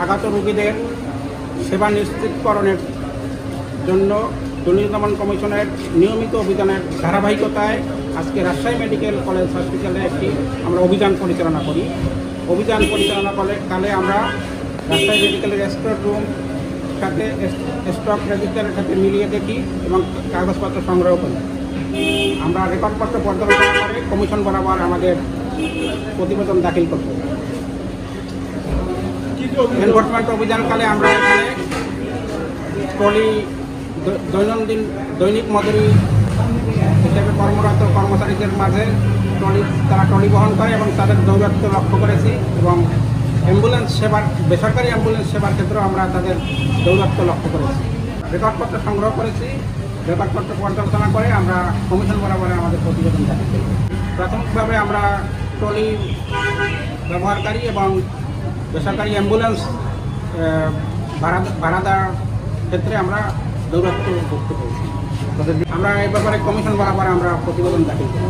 আগত রোগীদের সেবা নিশ্চিতকরণের জন্য দুর্নীতি দমন কমিশনের নিয়মিত অভিযানের ধারাবাহিকতায় আজকে রাজশাহী মেডিকেল কলেজ হসপিটালে একটি আমরা অভিযান পরিচালনা করি। অভিযান পরিচালনা কালে আমরা রাজশাহী মেডিকেলের স্টোর রুম সাথে স্টক রেজিস্টারের সাথে মিলিয়ে দেখি এবং কাগজপত্র সংগ্রহ করি। আমরা রেকর্ডপত্র পর্যালোচনা করে কমিশন বরাবর আমাদের প্রতিবেদন দাখিল করব। এনফোর্সমেন্ট অভিযানকালে আমরা এখানে ট্রলি দৈনিক মজুরি হিসেবে কর্মরত কর্মচারীদের মাঝে তারা ট্রলি বহন করে এবং তাদের দৌরাত্ম্য লক্ষ্য করেছি এবং অ্যাম্বুলেন্স সেবার বেসরকারি অ্যাম্বুলেন্স সেবার ক্ষেত্রেও আমরা তাদের দৌরাত্ম্য লক্ষ্য করেছি। রেকর্ডপত্র সংগ্রহ করেছি। রেকর্ডপত্র পর্যালোচনা করে আমরা কমিশন বরাবর আমাদের প্রতিবেদন দাখিল করি। প্রাথমিকভাবে আমরা ট্রলি ব্যবহারকারী এবং বেসরকারি অ্যাম্বুলেন্স ভাড়া দেওয়ার ক্ষেত্রে আমরা দৌরাত্ম্য করতে পেরেছি। আমরা এই ব্যাপারে কমিশন বরাবর আমরা প্রতিবেদন দাখিল করি।